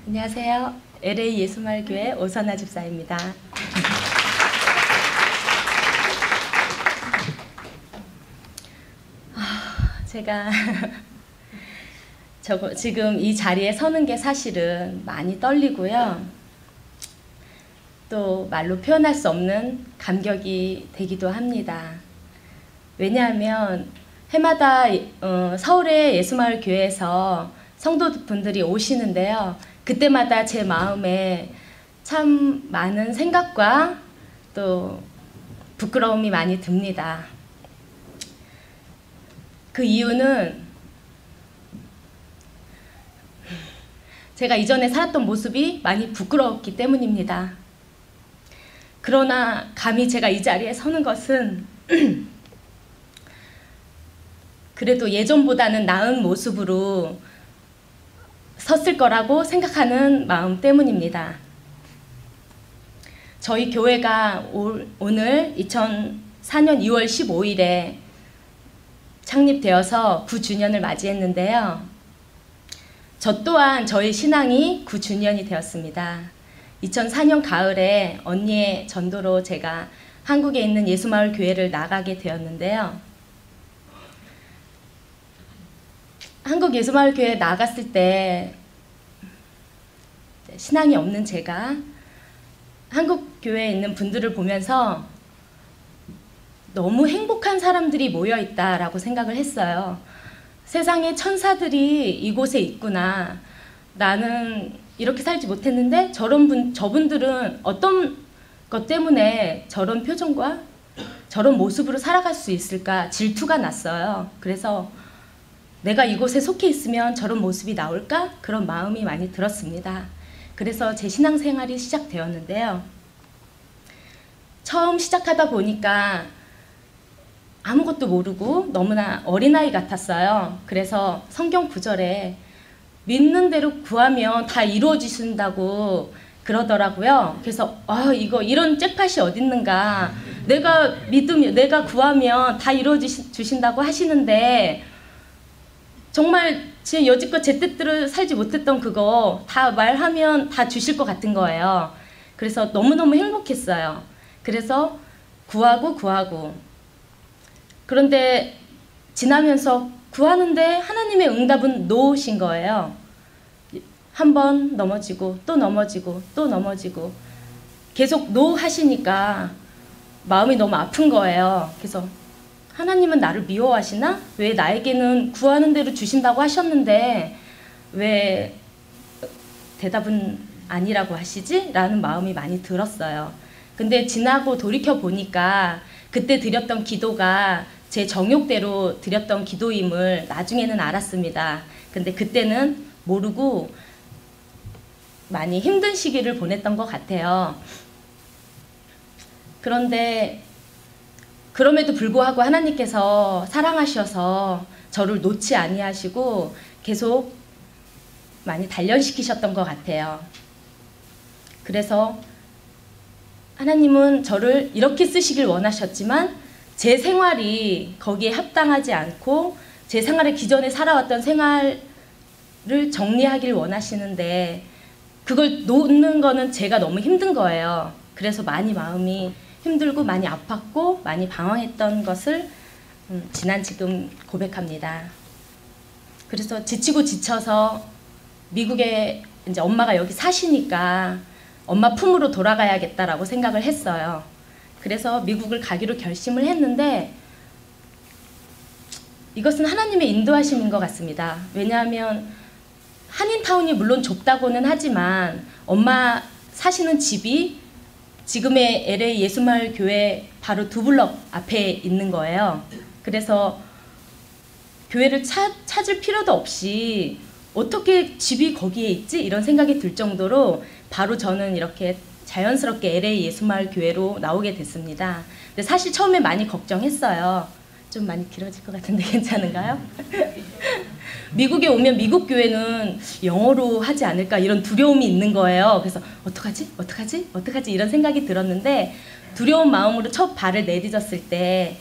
안녕하세요. LA 예수마을교회 오선아 집사입니다. 제가 지금 이 자리에 서는 게 사실은 많이 떨리고요. 또 말로 표현할 수 없는 감격이 되기도 합니다. 왜냐하면 해마다 서울의 예수마을 교회에서 성도분들이 오시는데요. 그때마다 제 마음에 참 많은 생각과 또 부끄러움이 많이 듭니다. 그 이유는 제가 이전에 살았던 모습이 많이 부끄러웠기 때문입니다. 그러나 감히 제가 이 자리에 서는 것은 그래도 예전보다는 나은 모습으로 섰을 거라고 생각하는 마음 때문입니다. 저희 교회가 오늘 2004년 2월 15일에 창립되어서 9주년을 맞이했는데요. 저 또한 저희 신앙이 9주년이 되었습니다. 2004년 가을에 언니의 전도로 제가 한국에 있는 예수마을 교회를 나가게 되었는데요. 한국 예수마을 교회에 나갔을 때 신앙이 없는 제가 한국 교회에 있는 분들을 보면서 너무 행복한 사람들이 모여 있다라고 생각을 했어요. 세상에 천사들이 이곳에 있구나. 나는 이렇게 살지 못했는데 저분들은 어떤 것 때문에 저런 표정과 저런 모습으로 살아갈 수 있을까 질투가 났어요. 그래서 내가 이곳에 속해 있으면 저런 모습이 나올까? 그런 마음이 많이 들었습니다. 그래서 제 신앙생활이 시작되었는데요. 처음 시작하다 보니까 아무것도 모르고 너무나 어린아이 같았어요. 그래서 성경 구절에 믿는 대로 구하면 다 이루어지신다고 그러더라고요. 그래서 이런 잭팟이 어딨는가. 내가 구하면 다 이루어주신다고 하시는데 정말 제 여지껏 제 뜻대로 살지 못했던 그거 다 말하면 다 주실 것 같은 거예요. 그래서 너무너무 행복했어요. 그래서 구하고 그런데 지나면서 구하는데 하나님의 응답은 노신 거예요. 한 번 넘어지고 또 넘어지고 또 넘어지고 계속 노 하시니까 마음이 너무 아픈 거예요. 그래서 하나님은 나를 미워하시나? 왜 나에게는 구하는 대로 주신다고 하셨는데 왜 대답은 아니라고 하시지? 라는 마음이 많이 들었어요. 근데 지나고 돌이켜 보니까 그때 드렸던 기도가 제 정욕대로 드렸던 기도임을 나중에는 알았습니다. 근데 그때는 모르고 많이 힘든 시기를 보냈던 것 같아요. 그런데 그럼에도 불구하고 하나님께서 사랑하셔서 저를 놓지 아니하시고 계속 많이 단련시키셨던 것 같아요. 그래서 하나님은 저를 이렇게 쓰시길 원하셨지만 제 생활이 거기에 합당하지 않고 제 생활에 기존에 살아왔던 생활을 정리하길 원하시는데 그걸 놓는 거는 제가 너무 힘든 거예요. 그래서 많이 마음이 힘들고 많이 아팠고 많이 방황했던 것을 지금 고백합니다. 그래서 지치고 지쳐서 미국에 이제 엄마가 여기 사시니까 엄마 품으로 돌아가야겠다라고 생각을 했어요. 그래서 미국을 가기로 결심을 했는데 이것은 하나님의 인도하심인 것 같습니다. 왜냐하면 한인타운이 물론 좁다고는 하지만 엄마 사시는 집이 지금의 LA 예수마을 교회 바로 두 블럭 앞에 있는 거예요. 그래서 교회를 찾을 필요도 없이 어떻게 집이 거기에 있지? 이런 생각이 들 정도로 바로 저는 이렇게 자연스럽게 LA 예수마을 교회로 나오게 됐습니다. 근데 사실 처음에 많이 걱정했어요. 좀 많이 길어질 것 같은데 괜찮은가요? 미국에 오면 미국 교회는 영어로 하지 않을까 이런 두려움이 있는 거예요. 그래서 어떡하지 이런 생각이 들었는데 두려운 마음으로 첫 발을 내딛었을 때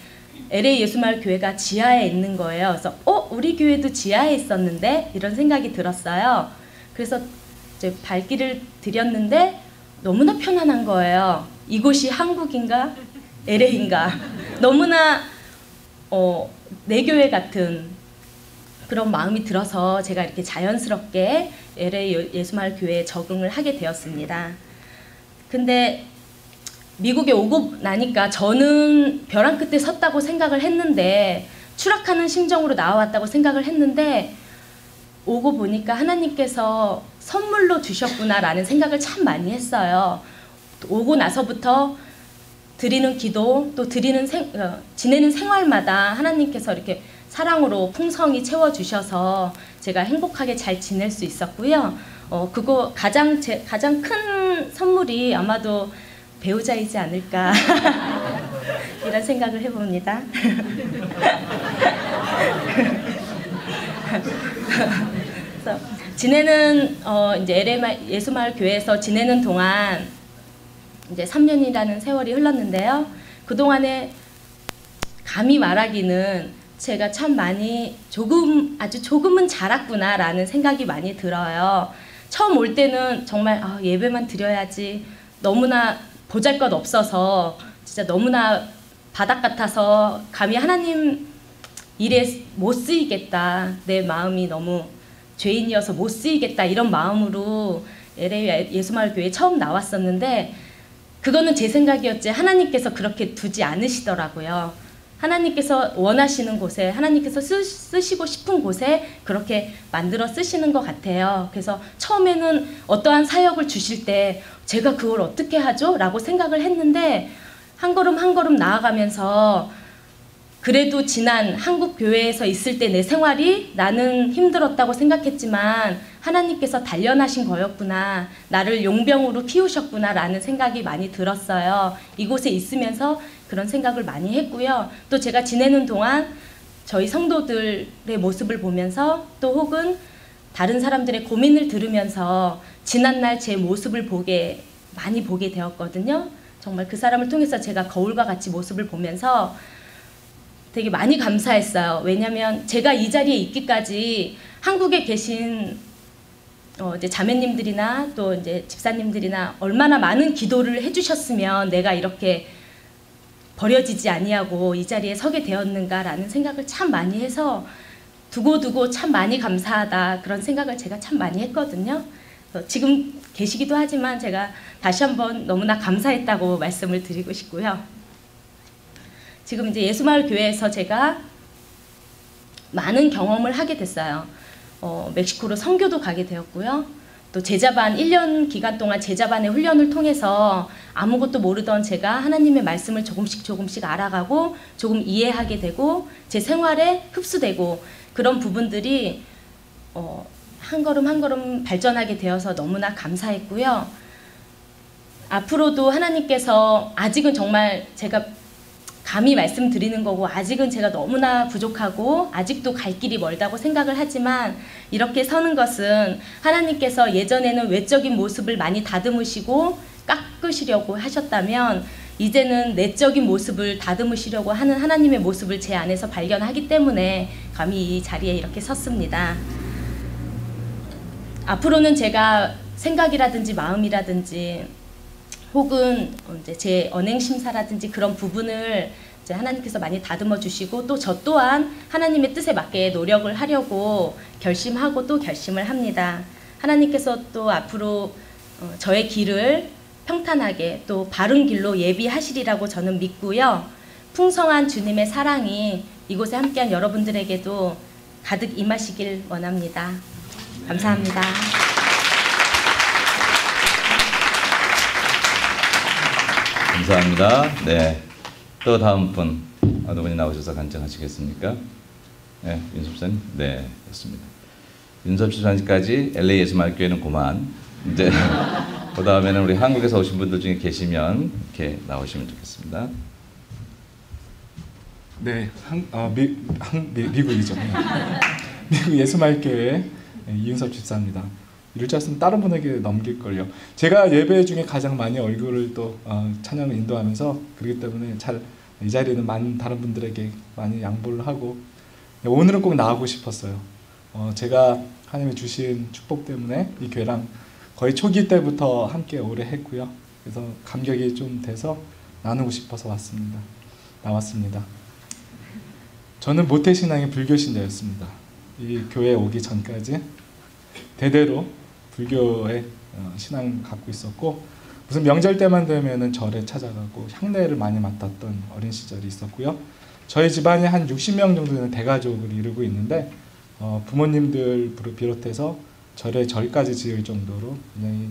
LA 예수마을 교회가 지하에 있는 거예요. 그래서 우리 교회도 지하에 있었는데 이런 생각이 들었어요. 그래서 이제 발길을 들였는데 너무나 편안한 거예요. 이곳이 한국인가 LA인가 너무나 내 교회 같은 그런 마음이 들어서 제가 이렇게 자연스럽게 LA 예수마을 교회에 적응을 하게 되었습니다. 근데 미국에 오고 나니까 저는 벼랑 끝에 섰다고 생각을 했는데, 추락하는 심정으로 나와왔다고 생각을 했는데, 오고 보니까 하나님께서 선물로 주셨구나라는 생각을 참 많이 했어요. 오고 나서부터 드리는 기도, 또 지내는 생활마다 하나님께서 이렇게 사랑으로 풍성히 채워주셔서 제가 행복하게 잘 지낼 수 있었고요. 그거 가장 큰 선물이 아마도 배우자이지 않을까 이런 생각을 해봅니다. 그래서 지내는 이제 LA 예수마을 교회에서 지내는 동안 이제 3년이라는 세월이 흘렀는데요. 그 동안에 감히 말하기는 제가 참 많이 아주 조금은 자랐구나라는 생각이 많이 들어요. 처음 올 때는 정말 예배만 드려야지, 너무나 보잘것없어서 진짜 너무나 바닥 같아서 감히 하나님 일에 못 쓰이겠다, 내 마음이 너무 죄인이어서 못 쓰이겠다, 이런 마음으로 LA 예수마을 교회에 처음 나왔었는데, 그거는 제 생각이었지 하나님께서 그렇게 두지 않으시더라고요. 하나님께서 원하시는 곳에, 하나님께서 쓰시고 싶은 곳에 그렇게 만들어 쓰시는 것 같아요. 그래서 처음에는 어떠한 사역을 주실 때 제가 그걸 어떻게 하죠? 라고 생각을 했는데, 한 걸음 한 걸음 나아가면서 그래도 지난 한국 교회에서 있을 때 내 생활이 나는 힘들었다고 생각했지만 하나님께서 단련하신 거였구나, 나를 용병으로 키우셨구나 라는 생각이 많이 들었어요. 이곳에 있으면서 그런 생각을 많이 했고요. 또 제가 지내는 동안 저희 성도들의 모습을 보면서, 또 혹은 다른 사람들의 고민을 들으면서 지난날 제 모습을 많이 보게 되었거든요. 정말 그 사람을 통해서 제가 거울과 같이 모습을 보면서 되게 많이 감사했어요. 왜냐하면 제가 이 자리에 있기까지 한국에 계신 이제 자매님들이나 또 이제 집사님들이나 얼마나 많은 기도를 해주셨으면 내가 이렇게 버려지지 아니하고 이 자리에 서게 되었는가라는 생각을 참 많이 해서 두고두고 참 많이 감사하다, 그런 생각을 제가 참 많이 했거든요. 지금 계시기도 하지만 제가 다시 한번 너무나 감사했다고 말씀을 드리고 싶고요. 지금 이제 예수마을 교회에서 제가 많은 경험을 하게 됐어요. 멕시코로 선교도 가게 되었고요. 또 제자반 1년 기간 동안 제자반의 훈련을 통해서 아무것도 모르던 제가 하나님의 말씀을 조금씩 알아가고 조금 이해하게 되고 제 생활에 흡수되고, 그런 부분들이 한 걸음 한 걸음 발전하게 되어서 너무나 감사했고요. 앞으로도 하나님께서, 아직은 정말 제가 감히 말씀드리는 거고 아직은 제가 너무나 부족하고 아직도 갈 길이 멀다고 생각을 하지만, 이렇게 서는 것은 하나님께서 예전에는 외적인 모습을 많이 다듬으시고 깎으시려고 하셨다면, 이제는 내적인 모습을 다듬으시려고 하는 하나님의 모습을 제 안에서 발견하기 때문에 감히 이 자리에 이렇게 섰습니다. 앞으로는 제가 생각이라든지 마음이라든지 혹은 이제 제 언행심사라든지 그런 부분을 이제 하나님께서 많이 다듬어 주시고, 또 저 또한 하나님의 뜻에 맞게 노력을 하려고 결심하고 또 결심을 합니다. 하나님께서 또 앞으로 저의 길을 평탄하게 또 바른 길로 예비하시리라고 저는 믿고요. 풍성한 주님의 사랑이 이곳에 함께한 여러분들에게도 가득 임하시길 원합니다. 감사합니다. 감사합니다. 네, 또 다음 분 어느 분이 나오셔서 간증하시겠습니까? 네, 윤섭 집사님. 네, 좋습니다. 윤섭 집사님까지 LA 예수마을 교회는 그만. 이제 그 다음에는 우리 한국에서 오신 분들 중에 계시면 이렇게 나오시면 좋겠습니다. 네, 미국이죠. 미국 예수마을 교회 이윤섭 집사입니다. 이럴 줄 알았으면 다른 분에게 넘길걸요. 제가 예배 중에 가장 많이 얼굴을 또 찬양을 인도하면서 그렇기 때문에 잘 이 자리에는 많은 다른 분들에게 많이 양보를 하고, 오늘은 꼭 나가고 싶었어요. 제가 하나님이 주신 축복 때문에 이 교회랑 거의 초기 때부터 함께 오래 했고요. 그래서 감격이 좀 돼서 나누고 싶어서 나왔습니다. 저는 모태신앙의 불교신자였습니다. 이 교회에 오기 전까지 대대로 불교의 신앙을 갖고 있었고, 무슨 명절 때만 되면은 절에 찾아가고 향례를 많이 맡았던 어린 시절이 있었고요. 저희 집안이 한 60명 정도 되는 대가족을 이루고 있는데 부모님들 비롯해서 절까지 지을 정도로 굉장히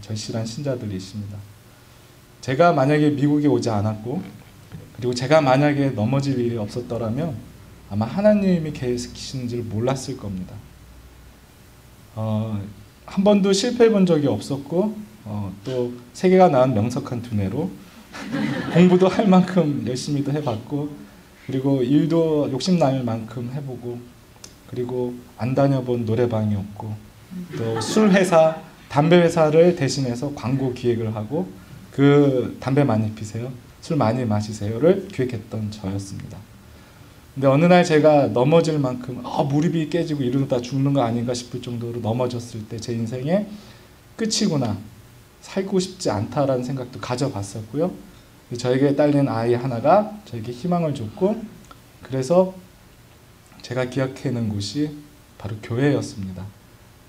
절실한 신자들이 있습니다. 제가 만약에 미국에 오지 않았고, 그리고 제가 만약에 넘어질 일이 없었더라면 아마 하나님이 계시는 줄 몰랐을 겁니다. 한 번도 실패해 본 적이 없었고, 또 세계가 낳은 명석한 두뇌로 공부도 할 만큼 열심히도 해봤고, 그리고 일도 욕심날 만큼 해보고, 그리고 안 다녀본 노래방이 없고, 또 술회사, 담배회사를 대신해서 광고 기획을 하고, 그 담배 많이 피세요, 술 많이 마시세요를 기획했던 저였습니다. 근데 어느 날 제가 넘어질 만큼 무릎이 깨지고 이러다 죽는 거 아닌가 싶을 정도로 넘어졌을 때 제 인생의 끝이구나, 살고 싶지 않다라는 생각도 가져봤었고요. 저에게 딸린 아이 하나가 저에게 희망을 줬고, 그래서 제가 기억해낸 곳이 바로 교회였습니다.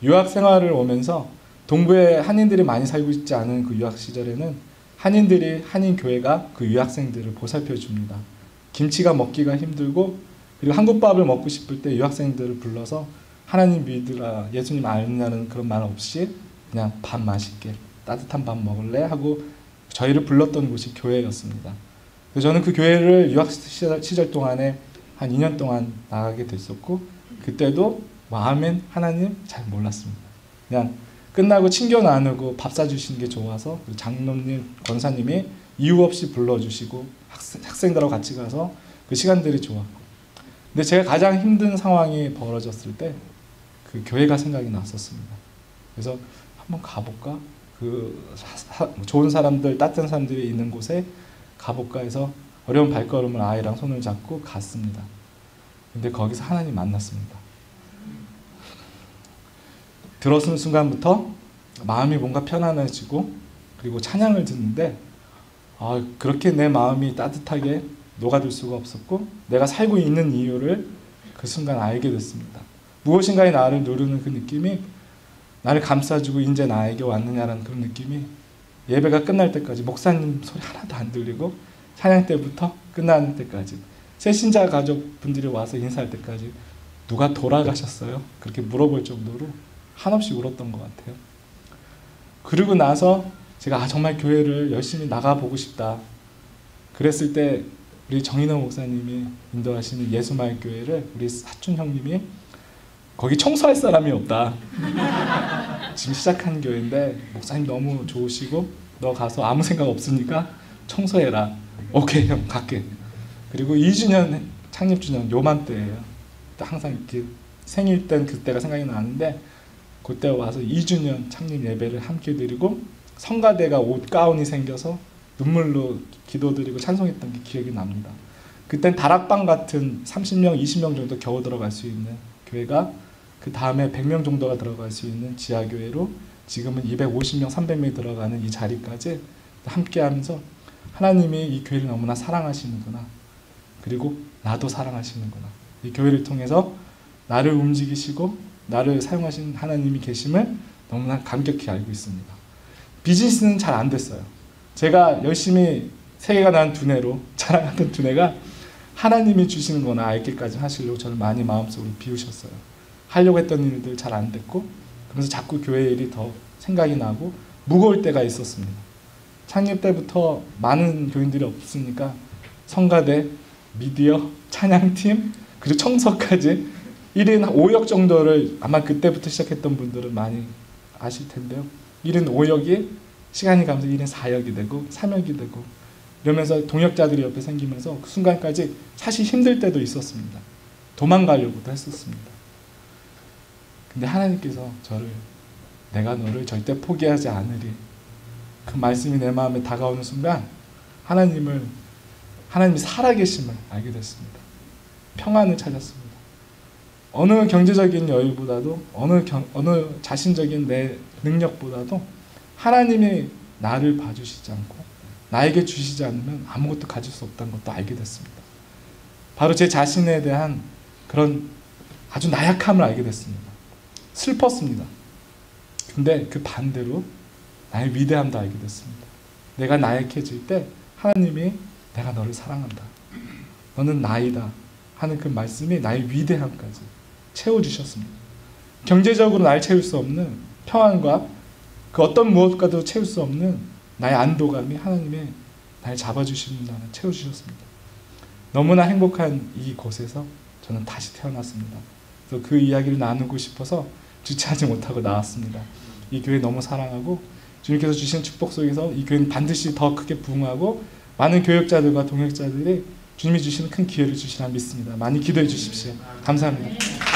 유학 생활을 오면서 동부에 한인들이 많이 살고 있지 않은 그 유학 시절에는 한인 교회가 그 유학생들을 보살펴 줍니다. 김치가 먹기가 힘들고, 그리고 한국밥을 먹고 싶을 때 유학생들을 불러서 하나님 믿으라, 예수님 알냐는 그런 말 없이 그냥 밥 맛있게 따뜻한 밥 먹을래 하고 저희를 불렀던 곳이 교회였습니다. 그래서 저는 그 교회를 유학 시절 동안에 한 2년 동안 나가게 됐었고, 그때도 아멘 하나님 잘 몰랐습니다. 그냥 끝나고 친교 나누고 밥 사주시는 게 좋아서 장로님, 권사님이 이유 없이 불러주시고 학생들하고 같이 가서 그 시간들이 좋았고, 근데 제가 가장 힘든 상황이 벌어졌을 때 그 교회가 생각이 났었습니다. 그래서 한번 가볼까? 좋은 사람들, 따뜻한 사람들이 있는 곳에 가볼까 해서 어려운 발걸음을 아이랑 손을 잡고 갔습니다. 근데 거기서 하나님 만났습니다. 들어선 순간부터 마음이 뭔가 편안해지고, 그리고 찬양을 듣는데 그렇게 내 마음이 따뜻하게 녹아들 수가 없었고, 내가 살고 있는 이유를 그 순간 알게 됐습니다. 무엇인가에 나를 누르는 그 느낌이, 나를 감싸주고 이제 나에게 왔느냐라는 그런 느낌이 예배가 끝날 때까지, 목사님 소리 하나도 안 들리고 찬양 때부터 끝나는 때까지, 새신자 가족분들이 와서 인사할 때까지 누가 돌아가셨어요? 그렇게 물어볼 정도로 한없이 울었던 것 같아요. 그리고 나서 제가 정말 교회를 열심히 나가보고 싶다. 그랬을 때 우리 정인호 목사님이 인도하시는 예수마을교회를 우리 사촌 형님이 거기 청소할 사람이 없다. 지금 시작한 교회인데 목사님 너무 좋으시고 너 가서 아무 생각 없으니까 청소해라. 오케이 형 갈게. 그리고 2주년 창립주년 요맘때예요. 항상 이렇게 생일 땐 그때가 생각이 나는데, 그때 와서 2주년 창립 예배를 함께 드리고 성가대가 옷 가운이 생겨서 눈물로 기도드리고 찬송했던 게 기억이 납니다. 그땐 다락방 같은 30명, 20명 정도 겨우 들어갈 수 있는 교회가 그 다음에 100명 정도가 들어갈 수 있는 지하교회로 지금은 250명, 300명이 들어가는 이 자리까지 함께하면서 하나님이 이 교회를 너무나 사랑하시는구나. 그리고 나도 사랑하시는구나. 이 교회를 통해서 나를 움직이시고 나를 사용하신 하나님이 계심을 너무나 감격히 알고 있습니다. 비즈니스는 잘 안 됐어요. 제가 열심히 세계가 낳은 두뇌로 자랑하던 두뇌가 하나님이 주시는 거나 알기까지 하시려고 저를 많이 마음속으로 비우셨어요. 하려고 했던 일들 잘 안 됐고, 그래서 자꾸 교회 일이 더 생각이 나고 무거울 때가 있었습니다. 창립 때부터 많은 교인들이 없으니까 성가대, 미디어, 찬양팀, 그리고 청소까지 1인 5역 정도를 아마 그때부터 시작했던 분들은 많이 아실 텐데요. 1인 5역이 시간이 가면서 1인 4역이 되고 3역이 되고 이러면서 동역자들이 옆에 생기면서 그 순간까지 사실 힘들 때도 있었습니다. 도망가려고도 했었습니다. 근데 하나님께서 저를 내가 너를 절대 포기하지 않으리, 그 말씀이 내 마음에 다가오는 순간 하나님이 살아계심을 알게 됐습니다. 평안을 찾았습니다. 어느 경제적인 여유보다도 어느 자신적인 내 능력보다도 하나님이 나를 봐주시지 않고 나에게 주시지 않으면 아무것도 가질 수 없다는 것도 알게 됐습니다. 바로 제 자신에 대한 그런 아주 나약함을 알게 됐습니다. 슬펐습니다. 근데 그 반대로 나의 위대함도 알게 됐습니다. 내가 나약해질 때 하나님이 내가 너를 사랑한다. 너는 나이다. 하는 그 말씀이 나의 위대함까지 채워주셨습니다. 경제적으로 날 채울 수 없는 평안과 그 어떤 무엇과도 채울 수 없는 나의 안도감이 하나님의 날 잡아주시는 나를 채워주셨습니다. 너무나 행복한 이곳에서 저는 다시 태어났습니다. 그래서 그 이야기를 나누고 싶어서 주체하지 못하고 나왔습니다. 이 교회 너무 사랑하고 주님께서 주신 축복 속에서 이 교회는 반드시 더 크게 부흥하고 많은 교역자들과 동역자들이 주님이 주시는 큰 기회를 주시라 믿습니다. 많이 기도해 주십시오. 감사합니다.